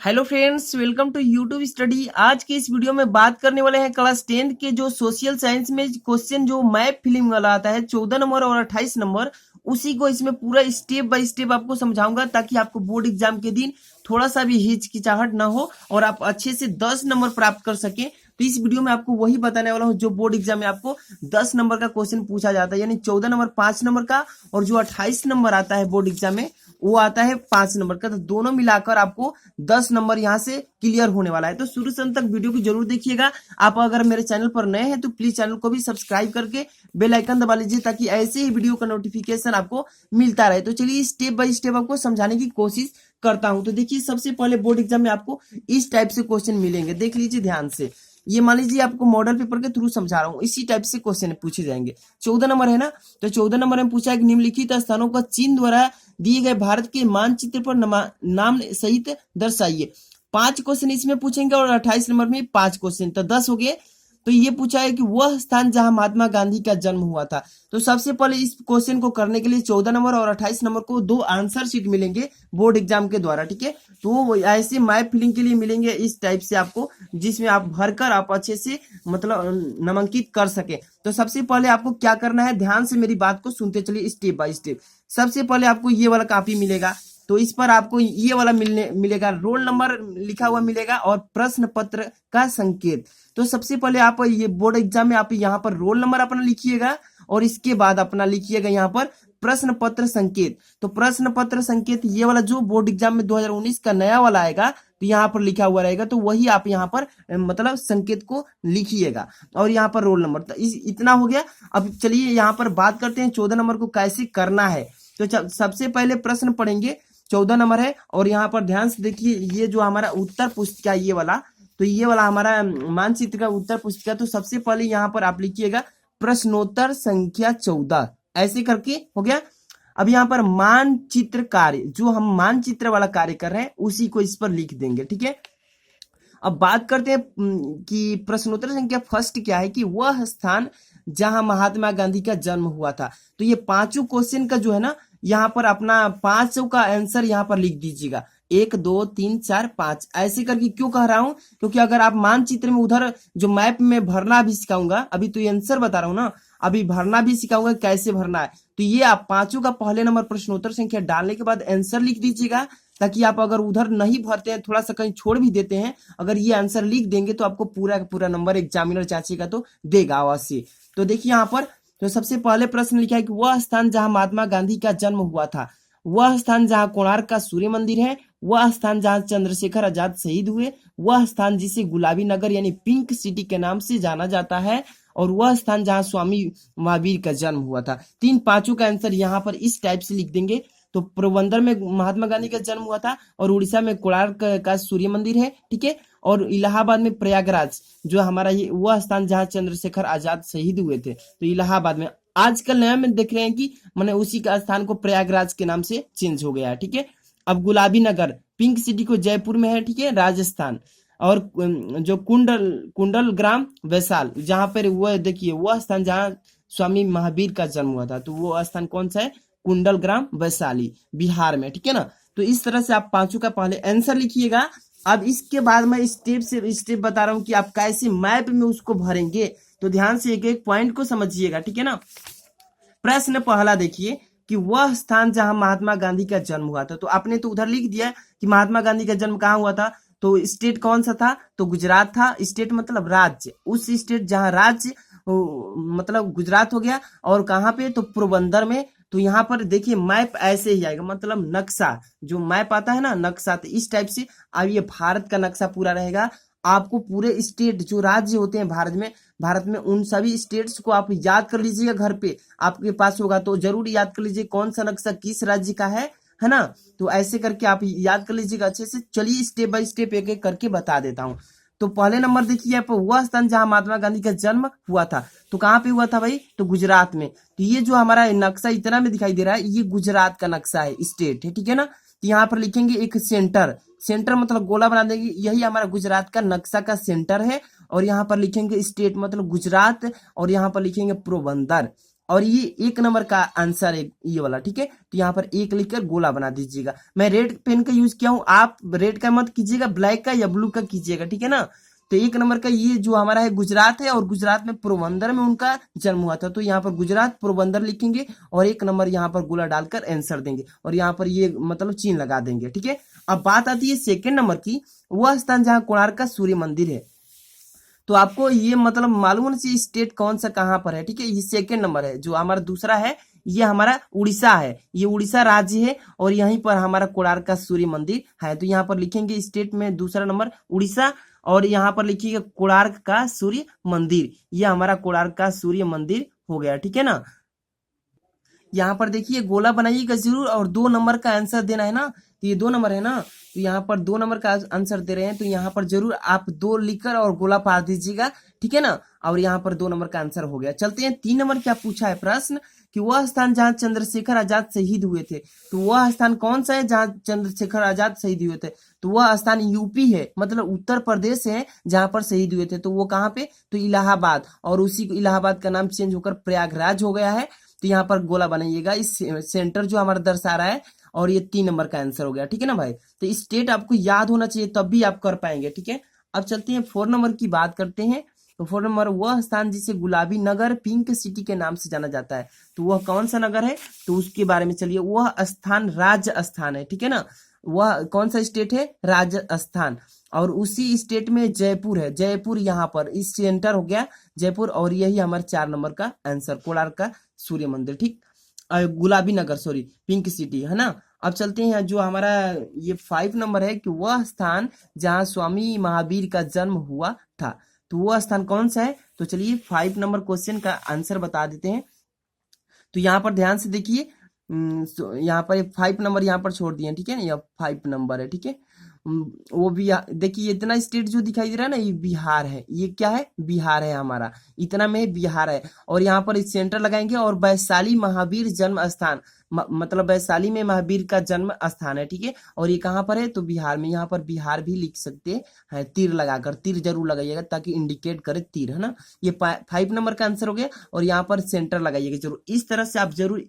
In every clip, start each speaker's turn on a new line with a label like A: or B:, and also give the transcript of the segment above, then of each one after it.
A: Hello friends, welcome to YouTube study. आज के इस वीडियो में बात करने वाले हैं क्लास 10 के जो सोशल साइंस में क्वेश्चन जो मैप फिलिंग वाला आता है 14 नंबर और 28 नंबर, उसी को इसमें पूरा स्टेप बाय स्टेप आपको समझाऊंगा ताकि आपको बोर्ड एग्जाम के दिन थोड़ा सा भी हिचकिचाहट ना हो और आप अच्छे से 10 नंबर प्राप्त कर सके। तो इस वीडियो में आपको वही बताने वाला हूँ जो बोर्ड एग्जाम में आपको 10 नंबर का क्वेश्चन पूछा जाता है, यानी 14 नंबर 5 नंबर का और जो 28 नंबर आता है बोर्ड एग्जाम में वो आता है 5 नंबर का। तो दोनों मिलाकर आपको 10 नंबर यहाँ से क्लियर होने वाला है। तो शुरू से अंत तक वीडियो को जरूर देखिएगा। आप अगर मेरे चैनल पर नए हैं तो प्लीज चैनल को भी सब्सक्राइब करके बेल आइकन दबा लीजिए ताकि ऐसे ही वीडियो का नोटिफिकेशन आपको मिलता रहे। तो चलिए स्टेप बाय स्टेप आपको समझाने की कोशिश करता हूं। तो देखिए, सबसे पहले बोर्ड एग्जाम में आपको इस टाइप से क्वेश्चन मिलेंगे, देख लीजिए ध्यान से। ये मान लीजिए आपको मॉडल पेपर के थ्रू समझा रहा हूँ, इसी टाइप से क्वेश्चन पूछे जाएंगे। 14 नंबर है ना, तो 14 नंबर में पूछा है कि निम्नलिखित स्थानों का चीन द्वारा दिए गए भारत के मानचित्र पर नाम सहित दर्शाइए। 5 क्वेश्चन इसमें पूछेंगे और 28 नंबर में 5 क्वेश्चन, तो 10 हो गए। तो ये पूछा है कि वह स्थान जहां महात्मा गांधी का जन्म हुआ था। तो सबसे पहले इस क्वेश्चन को करने के लिए 14 नंबर और 28 नंबर को 2 आंसर शीट मिलेंगे बोर्ड एग्जाम के द्वारा, ठीक है। तो ऐसे मैप फिलिंग के लिए मिलेंगे इस टाइप से आपको, जिसमें आप भरकर आप अच्छे से मतलब नामांकित कर सके। तो सबसे पहले आपको क्या करना है, ध्यान से मेरी बात को सुनते चलिए स्टेप बाय स्टेप। सबसे पहले आपको ये वाला कॉपी मिलेगा, तो इस पर आपको ये वाला मिलेगा, रोल नंबर लिखा हुआ मिलेगा और प्रश्न पत्र का संकेत। तो सबसे पहले आप ये बोर्ड एग्जाम में आप यहाँ पर रोल नंबर अपना लिखिएगा और इसके बाद अपना लिखिएगा यहाँ पर प्रश्न पत्र संकेत। तो प्रश्न पत्र संकेत ये वाला जो बोर्ड एग्जाम में 2019 का नया वाला आएगा तो यहाँ पर लिखा हुआ रहेगा, तो वही आप यहाँ पर मतलब संकेत को लिखिएगा और यहाँ पर रोल नंबर। तो इतना हो गया। अब चलिए यहाँ पर बात करते हैं 14 नंबर को कैसे करना है। तो सबसे पहले प्रश्न पढ़ेंगे, 14 नंबर है और यहाँ पर ध्यान से देखिए, ये जो हमारा उत्तर पुस्तिका ये वाला, तो ये वाला हमारा मानचित्र का उत्तर पुस्तिका। तो सबसे पहले यहाँ पर आप लिखिएगा प्रश्नोत्तर संख्या 14, ऐसे करके हो गया। अब यहाँ पर मानचित्र कार्य, जो हम मानचित्र वाला कार्य कर रहे हैं उसी को इस पर लिख देंगे, ठीक है। अब बात करते हैं कि प्रश्नोत्तर संख्या फर्स्ट क्या है, कि वह स्थान जहां महात्मा गांधी का जन्म हुआ था। तो ये पांचों क्वेश्चन का जो है ना, यहाँ पर अपना 500 का आंसर यहाँ पर लिख दीजिएगा, 1 2 3 4 5 ऐसे करके। क्यों कह रहा हूं, क्योंकि अगर आप मानचित्र में उधर जो मैप में भरना भी सिखाऊंगा, अभी तो ये आंसर बता रहा हूं ना, अभी भरना भी सिखाऊंगा कैसे भरना है। तो ये आप पांचों का पहले नंबर प्रश्नोत्तर संख्या डालने के बाद आंसर लिख दीजिएगा, ताकि आप अगर उधर नहीं भरते हैं, थोड़ा सा कहीं छोड़ भी देते हैं, अगर ये आंसर लिख देंगे तो आपको पूरा का पूरा नंबर एग्जामिनर चाचेगा तो देगा अवश्य। तो देखिए यहाँ पर, तो सबसे पहले प्रश्न लिखा है कि वह स्थान जहां महात्मा गांधी का जन्म हुआ था, वह स्थान जहां कोणार्क का सूर्य मंदिर है, वह स्थान जहां चंद्रशेखर आजाद शहीद हुए, वह स्थान जिसे गुलाबी नगर यानी पिंक सिटी के नाम से जाना जाता है, और वह स्थान जहां स्वामी महावीर का जन्म हुआ था। पांचों का आंसर यहाँ पर इस टाइप से लिख देंगे। तो पोरबंदर में महात्मा गांधी का जन्म हुआ था और उड़ीसा में कोणार्क का सूर्य मंदिर है, ठीक है। और इलाहाबाद में प्रयागराज, जो हमारा ये वह स्थान जहां चंद्रशेखर आजाद शहीद हुए थे, तो इलाहाबाद में। आजकल नया में देख रहे हैं कि मैंने उसी का स्थान को प्रयागराज के नाम से चेंज हो गया है, ठीक है। अब गुलाबी नगर पिंक सिटी को जयपुर में है, ठीक है, राजस्थान। और जो कुंडल ग्राम वैशाल, जहां पर वह देखिए वह स्थान जहां स्वामी महावीर का जन्म हुआ था, तो वो स्थान कौन सा है, कुंडल ग्राम वैशाली, बिहार में, ठीक है ना। तो इस तरह से आप पांचों का पहले आंसर लिखिएगा। अब इसके बाद मैं स्टेप से स्टेप बता रहा हूं कि आप कैसे मैप में उसको भरेंगे। तो ध्यान से एक एक पॉइंट को समझिएगा, ठीक है ना। प्रश्न पहला देखिए कि वह स्थान जहां महात्मा गांधी का जन्म हुआ था। तो आपने तो उधर लिख दिया कि महात्मा गांधी का जन्म कहाँ हुआ था, तो स्टेट कौन सा था, तो गुजरात था। स्टेट मतलब राज्य, उस स्टेट जहां राज्य मतलब गुजरात हो गया। और कहाँ पे, तो पोरबंदर में। तो यहाँ पर देखिए मैप ऐसे ही आएगा, मतलब नक्शा, जो मैप आता है ना नक्शा, तो इस टाइप से। अब ये भारत का नक्शा पूरा रहेगा। आपको पूरे स्टेट जो राज्य होते हैं भारत में उन सभी स्टेट्स को आप याद कर लीजिएगा, घर पे आपके पास होगा तो जरूर याद कर लीजिए कौन सा नक्शा किस राज्य का है ना। तो ऐसे करके आप याद कर लीजिएगा अच्छे से। चलिए स्टेप बाय स्टेप एक एक करके बता देता हूँ। तो पहले नंबर देखिए यहाँ पर, वह स्थान जहां महात्मा गांधी का जन्म हुआ था, तो कहाँ पे हुआ था भाई, तो गुजरात में। तो ये जो हमारा नक्शा इतना में दिखाई दे रहा है, ये गुजरात का नक्शा है, स्टेट है, ठीक है ना। तो यहाँ पर लिखेंगे एक सेंटर मतलब गोला बना देंगे, यही हमारा गुजरात का नक्शा का सेंटर है। और यहाँ पर लिखेंगे स्टेट मतलब गुजरात, और यहाँ पर लिखेंगे पोरबंदर। और ये 1 नंबर का आंसर है ये वाला, ठीक है। तो यहाँ पर 1 लिखकर गोला बना दीजिएगा। मैं रेड पेन का यूज किया हूँ, आप रेड का मत कीजिएगा, ब्लैक का या ब्लू का कीजिएगा, ठीक है ना। तो 1 नंबर का ये जो हमारा है गुजरात है, और गुजरात में पोरबंदर में उनका जन्म हुआ था। तो यहाँ पर गुजरात पोरबंदर लिखेंगे और 1 नंबर यहाँ पर गोला डालकर आंसर देंगे, और यहाँ पर ये मतलब चिन्ह लगा देंगे, ठीक है। अब बात आती है सेकेंड नंबर की, वह स्थान जहाँ कोणार्क का सूर्य मंदिर है। तो आपको ये मतलब मालूम होना चाहिए स्टेट कौन सा कहाँ पर है, ठीक है। ये सेकेंड नंबर है। जो हमारा दूसरा है ये हमारा उड़ीसा है, ये उड़ीसा राज्य है, और यहीं पर हमारा कोणार्क का सूर्य मंदिर है। तो यहाँ पर लिखेंगे स्टेट में दूसरा नंबर उड़ीसा, और यहाँ पर लिखिएगा कोणार्क का सूर्य मंदिर। ये हमारा कोणार्क का सूर्य मंदिर हो गया, ठीक है ना। यहाँ पर देखिए गोला बनाइएगा जरूर, और 2 नंबर का आंसर देना है ना। तो ये 2 नंबर है ना, तो यहाँ पर 2 नंबर का आंसर दे रहे हैं, तो यहाँ पर जरूर आप 2 लिखकर और गोला पार दीजिएगा, ठीक है ना। और यहाँ पर 2 नंबर का आंसर हो गया। चलते हैं 3 नंबर क्या पूछा है प्रश्न, कि वह स्थान जहाँ चंद्रशेखर आजाद शहीद हुए थे। तो वह स्थान कौन सा है जहाँ चंद्रशेखर आजाद शहीद हुए थे। तो वह स्थान यूपी है, मतलब उत्तर प्रदेश है, जहां पर शहीद हुए थे। तो वो कहाँ पे, तो इलाहाबाद, और उसी इलाहाबाद का नाम चेंज होकर प्रयागराज हो गया है। तो यहाँ पर गोला बनाइएगा, इस सेंटर जो हमारा दर्शा रहा है, और ये 3 नंबर का आंसर हो गया, ठीक है ना भाई। तो स्टेट आपको याद होना चाहिए, तब भी आप कर पाएंगे, ठीक है। अब चलते हैं 4 नंबर की बात करते हैं। तो 4 नंबर, वह स्थान जिसे गुलाबी नगर पिंक सिटी के नाम से जाना जाता है। तो वह कौन सा नगर है, तो उसके बारे में चलिए। वह स्थान राजस्थान है, ठीक है ना। वह कौन सा स्टेट है, राजस्थान, और उसी स्टेट में जयपुर है। जयपुर यहाँ पर इस सेंटर हो गया जयपुर, और यही हमारे 4 नंबर का आंसर, कोणार्क का सूर्य मंदिर, ठीक। गुलाबी नगर, सॉरी, पिंक सिटी, है ना। अब चलते हैं जो हमारा ये 5 नंबर है, कि वह स्थान जहाँ स्वामी महावीर का जन्म हुआ था। तो वह स्थान कौन सा है, तो चलिए 5 नंबर क्वेश्चन का आंसर बता देते हैं। तो यहाँ पर ध्यान से देखिए, यहाँ पर 5 नंबर यहाँ पर छोड़ दिए, ठीक है ना। यह 5 नंबर है, ठीक है। वो भी देखिए, इतना स्टेट जो दिखाई दे रहा है ना, ये बिहार है। ये क्या है, बिहार है हमारा, इतना में बिहार है। और यहाँ पर इस सेंटर लगाएंगे, और वैशाली महावीर जन्म स्थान, मतलब वैशाली में महावीर का जन्म स्थान है, ठीक है। और ये कहाँ पर है, तो बिहार में। यहाँ पर बिहार भी लिख सकते हैं, तीर लगाकर, तीर जरूर लगाइएगा ताकि इंडिकेट करे तीर, है ना। ये 5 नंबर का आंसर हो गया, और यहाँ पर सेंटर लगाइएगा जरूर। इस तरह से आप जरूर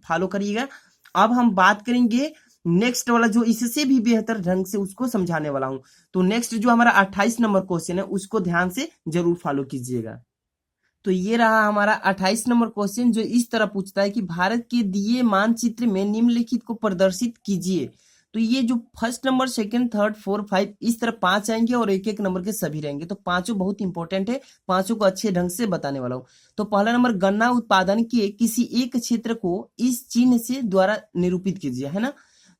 A: फॉलो करिएगा। अब हम बात करेंगे नेक्स्ट वाला, जो इससे भी बेहतर ढंग से उसको समझाने वाला हूं। तो नेक्स्ट जो हमारा 28 नंबर क्वेश्चन है, उसको ध्यान से जरूर फॉलो कीजिएगा। तो ये रहा हमारा 28 नंबर क्वेश्चन, जो इस तरह पूछता है कि भारत के दिए मानचित्र में निम्नलिखित को प्रदर्शित कीजिए। तो ये जो फर्स्ट नंबर, सेकंड, थर्ड, 4, 5, इस तरह 5 आएंगे, और एक एक नंबर के सभी रहेंगे। तो पांचों बहुत इंपॉर्टेंट है, पांचों को अच्छे ढंग से बताने वाला हूँ। तो पहला नंबर, गन्ना उत्पादन के किसी एक क्षेत्र को इस चिन्ह से द्वारा निरूपित कीजिए, है ना।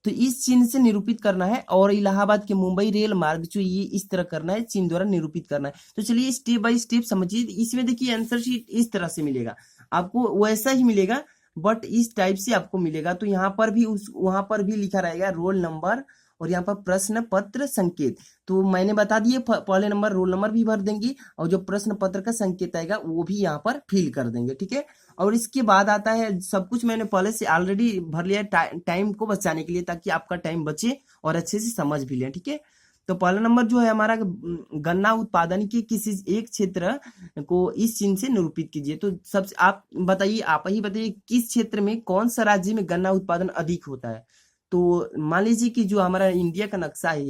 A: तो इस चिन्ह से निरूपित करना है, और इलाहाबाद के मुंबई रेल मार्ग जो ये इस तरह करना है, चिन्ह द्वारा निरूपित करना है। तो चलिए स्टेप बाय स्टेप समझिए। इसमें देखिए आंसर शीट इस तरह से मिलेगा, आपको वैसा ही मिलेगा, बट इस टाइप से आपको मिलेगा। तो यहाँ पर भी वहां पर भी लिखा रहेगा रोल नंबर, और यहाँ पर प्रश्न पत्र संकेत। तो मैंने बता दिए, पहले नंबर रोल नंबर भी भर देंगे, और जो प्रश्न पत्र का संकेत आएगा वो भी यहाँ पर फिल कर देंगे, ठीक है। और इसके बाद आता है, सब कुछ मैंने पहले से ऑलरेडी भर लिया टाइम को बचाने के लिए, ताकि आपका टाइम बचे और अच्छे से समझ भी लें, ठीक है। तो पहला नंबर जो है हमारा, गन्ना उत्पादन के किसी एक क्षेत्र को इस चिन्ह से निरूपित कीजिए। तो सबसे आप बताइए, आप ही बताइए, किस क्षेत्र में, कौन सा राज्य में गन्ना उत्पादन अधिक होता है। तो मान लीजिए कि जो हमारा इंडिया का नक्शा है,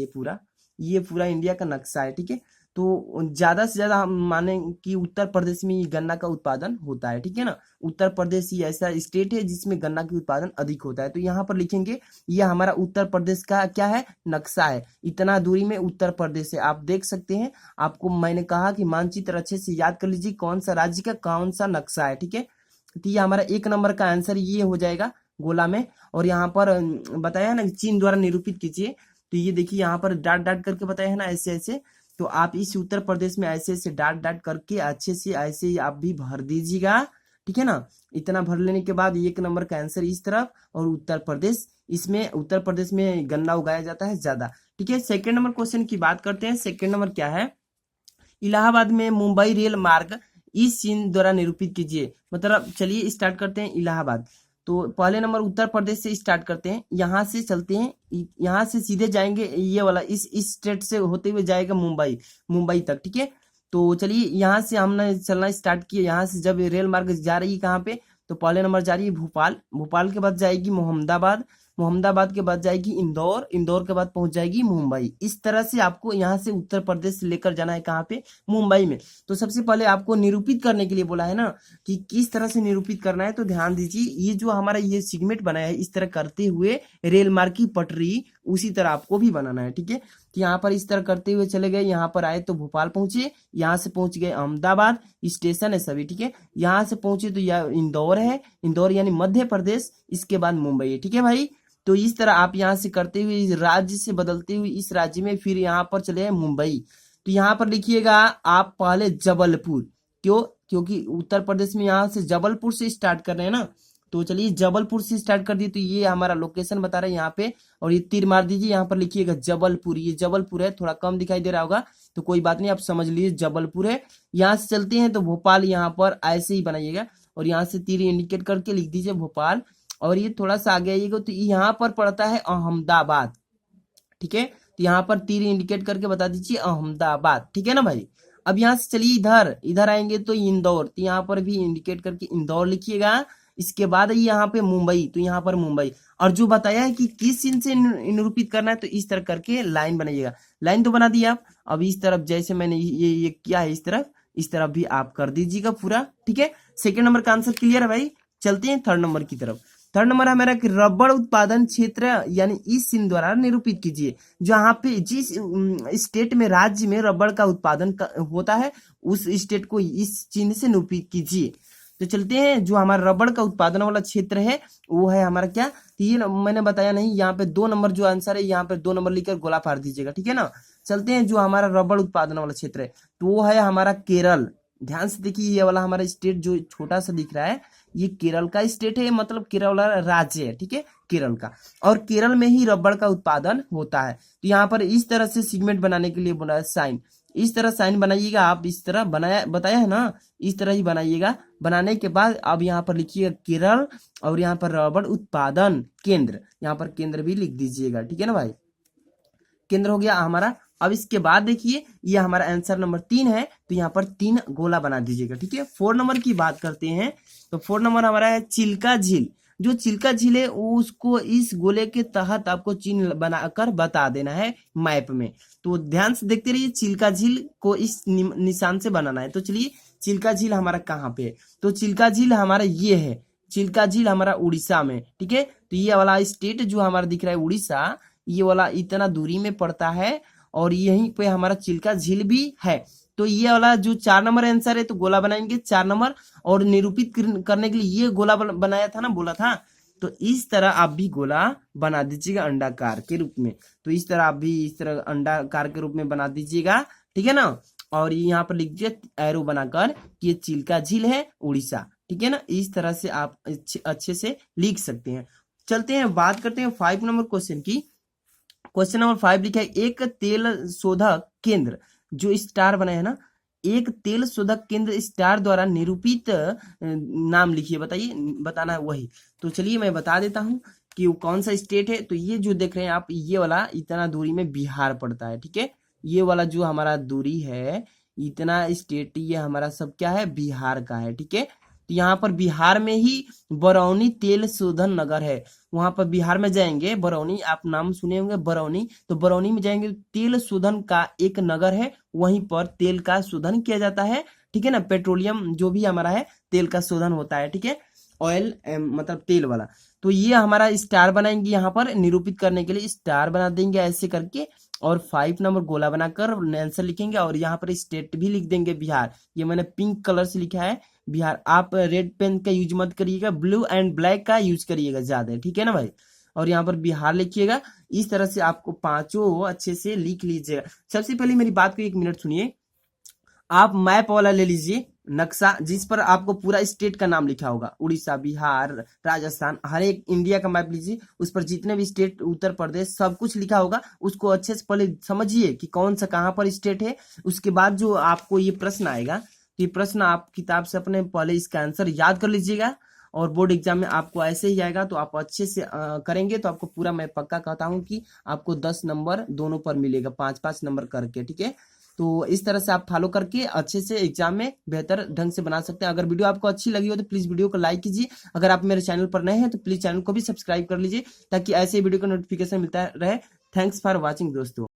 A: ये पूरा इंडिया का नक्शा है, ठीक है। तो ज्यादा से ज्यादा हम माने कि उत्तर प्रदेश में गन्ना का उत्पादन होता है, ठीक है ना। उत्तर प्रदेश ही ऐसा स्टेट है जिसमें गन्ना का उत्पादन अधिक होता है। तो यहाँ पर लिखेंगे, यह हमारा उत्तर प्रदेश का क्या है, नक्शा है। इतना दूरी में उत्तर प्रदेश है, आप देख सकते हैं। आपको मैंने कहा कि मानचित्र अच्छे से याद कर लीजिए, कौन सा राज्य का कौन सा नक्शा है, ठीक है। तो ये हमारा 1 नंबर का आंसर ये हो जाएगा गोला में। और यहाँ पर बताया ना, चिन्ह द्वारा निरूपित कीजिए। तो ये देखिए यहाँ पर डाट डाट करके बताया है ना, ऐसे ऐसे। तो आप इस उत्तर प्रदेश में ऐसे ऐसे डाट डाट करके अच्छे से ऐसे ही आप भी भर दीजिएगा, ठीक है ना। इतना भर लेने के बाद 1 नंबर का आंसर इस तरफ, और उत्तर प्रदेश, इसमें उत्तर प्रदेश में गन्ना उगाया जाता है ज्यादा, ठीक है। सेकंड नंबर क्वेश्चन की बात करते हैं। सेकंड नंबर क्या है, इलाहाबाद में मुंबई रेल मार्ग इस चिन्ह द्वारा निरूपित कीजिए। मतलब चलिए स्टार्ट करते हैं इलाहाबाद। तो पहले नंबर उत्तर प्रदेश से स्टार्ट करते हैं, यहाँ से चलते हैं, यहाँ से सीधे जाएंगे, ये वाला इस स्टेट से होते हुए जाएगा मुंबई तक, ठीक है। तो चलिए यहाँ से हमने चलना स्टार्ट किया, यहाँ से जब रेल मार्ग जा रही है कहाँ पे, तो पहले नंबर जा रही है भोपाल, भोपाल के बाद जाएगी मोहम्मदाबाद, मोहम्मदाबाद के बाद जाएगी इंदौर, इंदौर के बाद पहुंच जाएगी मुंबई। इस तरह से आपको यहाँ से उत्तर प्रदेश लेकर जाना है, कहाँ पे, मुंबई में। तो सबसे पहले आपको निरूपित करने के लिए बोला है ना कि किस तरह से निरूपित करना है, तो ध्यान दीजिए, ये जो हमारा ये सेगमेंट बना है इस तरह करते हुए रेल मार्ग की पटरी उसी तरह आपको भी बनाना है, ठीक है। तो यहाँ पर इस तरह करते हुए चले गए, यहाँ पर आए तो भोपाल पहुंचे, यहाँ से पहुंच गए अहमदाबाद, स्टेशन है सभी, ठीक है। यहाँ से पहुंचे तो यह इंदौर है, इंदौर यानी मध्य प्रदेश, इसके बाद मुंबई है, ठीक है भाई। तो इस तरह आप यहाँ से करते हुए इस राज्य से बदलते हुए इस राज्य में फिर यहाँ पर चले मुंबई। तो यहाँ पर लिखिएगा आप पहले जबलपुर, क्यों, क्योंकि उत्तर प्रदेश में यहाँ से जबलपुर से स्टार्ट कर रहे हैं ना। तो चलिए जबलपुर से स्टार्ट कर दिए, तो ये हमारा लोकेशन बता रहा है यहाँ पे, और ये तीर मार दीजिए, यहाँ पर लिखिएगा जबलपुर, ये जबलपुर है, थोड़ा कम दिखाई दे रहा होगा तो कोई बात नहीं, आप समझ लीजिए जबलपुर है। यहाँ से चलते हैं तो भोपाल, यहाँ पर ऐसे ही बनाइएगा और यहाँ से तीर इंडिकेट करके लिख दीजिए भोपाल, और ये थोड़ा सा आगे आइएगा तो यहाँ पर पड़ता है अहमदाबाद, ठीक है। तो यहाँ पर तीर इंडिकेट करके बता दीजिए अहमदाबाद, ठीक है ना भाई। अब यहाँ से चलिए इधर इधर आएंगे तो इंदौर, तो यहाँ पर भी इंडिकेट करके इंदौर लिखिएगा। इसके बाद यहाँ पे मुंबई, तो यहाँ पर मुंबई, और जो बताया है कि किस चिन्ह से निरूपित करना है, तो इस तरह करके लाइन बनाइएगा। लाइन तो बना दी आप, अब इस तरफ जैसे मैंने ये किया है इस तरफ भी आप कर दीजिएगा पूरा, ठीक है। सेकेंड नंबर का आंसर क्लियर है भाई। चलते हैं थर्ड नंबर की तरफ। थर्ड नंबर है मेरा कि रबड़ उत्पादन क्षेत्र यानी इस चिन्ह द्वारा निरूपित कीजिए। जहां पे जिस स्टेट में, राज्य में रबड़ का उत्पादन होता है उस स्टेट को इस चिन्ह से निरूपित कीजिए। तो चलते हैं, जो हमारा रबड़ का उत्पादन वाला क्षेत्र है वो है हमारा क्या, तो ये मैंने बताया नहीं, यहाँ पे 2 नंबर जो आंसर है यहाँ पे 2 नंबर लिखकर गोला फाड़ दीजिएगा, ठीक है ना। चलते हैं, जो हमारा रबड़ उत्पादन वाला क्षेत्र है तो वो है हमारा केरल। ध्यान से देखिए, ये वाला हमारा स्टेट जो छोटा सा दिख रहा है ये केरल का स्टेट है, मतलब केरल वाला राज्य है, ठीक है, केरल का। और केरल में ही रबड़ का उत्पादन होता है। तो यहाँ पर इस तरह से सेगमेंट बनाने के लिए बोला है साइन, इस तरह साइन बनाइएगा आप, इस तरह बनाया बताया है ना, इस तरह ही बनाइएगा। बनाने के बाद अब यहाँ पर लिखिएगा केरल, और यहाँ पर रबड़ उत्पादन केंद्र, यहाँ पर केंद्र भी लिख दीजिएगा, ठीक है ना भाई। केंद्र हो गया हमारा। अब इसके बाद देखिए ये हमारा आंसर नंबर 3 है, तो यहाँ पर 3 गोला बना दीजिएगा, ठीक है। 4 नंबर की बात करते हैं, तो 4 नंबर हमारा है चिल्का झील। जो चिल्का झील है उसको इस गोले के तहत आपको चिन्ह बनाकर बता देना है मैप में। तो ध्यान से देखते रहिए, चिल्का झील को इस निशान से बनाना है। तो चलिए चिल्का झील हमारा कहाँ पे है, तो चिल्का झील हमारा ये है, चिल्का झील हमारा उड़ीसा में, ठीक है। तो ये वाला स्टेट जो हमारा दिख रहा है उड़ीसा, ये वाला इतना दूरी में पड़ता है, और यहीं पे हमारा चिल्का झील भी है। तो ये वाला जो 4 नंबर आंसर है, तो गोला बनाएंगे 4 नंबर, और निरूपित करने के लिए ये गोला बनाया था ना, बोला था, तो इस तरह आप भी गोला बना दीजिएगा अंडाकार के रूप में। तो इस तरह आप भी इस तरह अंडाकार के रूप में बना दीजिएगा, ठीक है ना। और यहाँ पर लिख दीजिए एरो बनाकर कि ये चिल्का झील है उड़ीसा, ठीक है ना। इस तरह से आप अच्छे से लिख सकते हैं। चलते हैं, बात करते हैं 5 नंबर क्वेश्चन की। क्वेश्चन नंबर 5 लिखा है, एक तेल शोधक केंद्र, जो स्टार बना है ना, एक तेल शोधक केंद्र स्टार द्वारा निरूपित नाम लिखिए, बताइए, बताना है वही। तो चलिए मैं बता देता हूँ कि वो कौन सा स्टेट है। तो ये जो देख रहे हैं आप, ये वाला इतना दूरी में बिहार पड़ता है, ठीक है। ये वाला जो हमारा दूरी है इतना स्टेट, ये हमारा सब क्या है, बिहार का है, ठीक है। तो यहाँ पर बिहार में ही बरौनी तेल शोधन नगर है। वहां पर बिहार में जाएंगे, बरौनी, आप नाम सुने होंगे बरौनी, तो बरौनी में जाएंगे, तेल शोधन का एक नगर है, वहीं पर तेल का शोधन किया जाता है, ठीक है ना। पेट्रोलियम जो भी हमारा है तेल का शोधन होता है, ठीक है, ऑयल मतलब तेल वाला। तो ये हमारा स्टार बनाएंगे, यहाँ पर निरूपित करने के लिए स्टार बना देंगे ऐसे करके, और 5 नंबर गोला बनाकर आंसर लिखेंगे, और यहाँ पर स्टेट भी लिख देंगे बिहार। ये मैंने पिंक कलर से लिखा है बिहार, आप रेड पेन का यूज मत करिएगा, ब्लू एंड ब्लैक का यूज करिएगा ज्यादा, ठीक है ना भाई। और यहाँ पर बिहार लिखिएगा। इस तरह से आपको पांचों अच्छे से लिख लीजिएगा। सबसे पहले मेरी बात को 1 मिनट सुनिए। आप मैप वाला ले लीजिए नक्शा, जिस पर आपको पूरा स्टेट का नाम लिखा होगा, उड़ीसा, बिहार, राजस्थान, हर एक इंडिया का मैप लीजिए, उस पर जितने भी स्टेट, उत्तर प्रदेश, सब कुछ लिखा होगा। उसको अच्छे से पहले समझिए कि कौन सा कहाँ पर स्टेट है। उसके बाद जो आपको ये प्रश्न आएगा, ये प्रश्न आप किताब से अपने पहले इसका आंसर याद कर लीजिएगा, और बोर्ड एग्जाम में आपको ऐसे ही आएगा। तो आप अच्छे से करेंगे तो आपको पूरा, मैं पक्का कहता हूँ कि आपको 10 नंबर दोनों पर मिलेगा, 5-5 नंबर करके, ठीक है। तो इस तरह से आप फॉलो करके अच्छे से एग्जाम में बेहतर ढंग से बना सकते हैं। अगर वीडियो आपको अच्छी लगी हो तो प्लीज वीडियो को लाइक कीजिए। अगर आप मेरे चैनल पर नए हैं तो प्लीज चैनल को भी सब्सक्राइब कर लीजिए ताकि ऐसे वीडियो का नोटिफिकेशन मिलता रहे। थैंक्स फॉर वॉचिंग दोस्तों।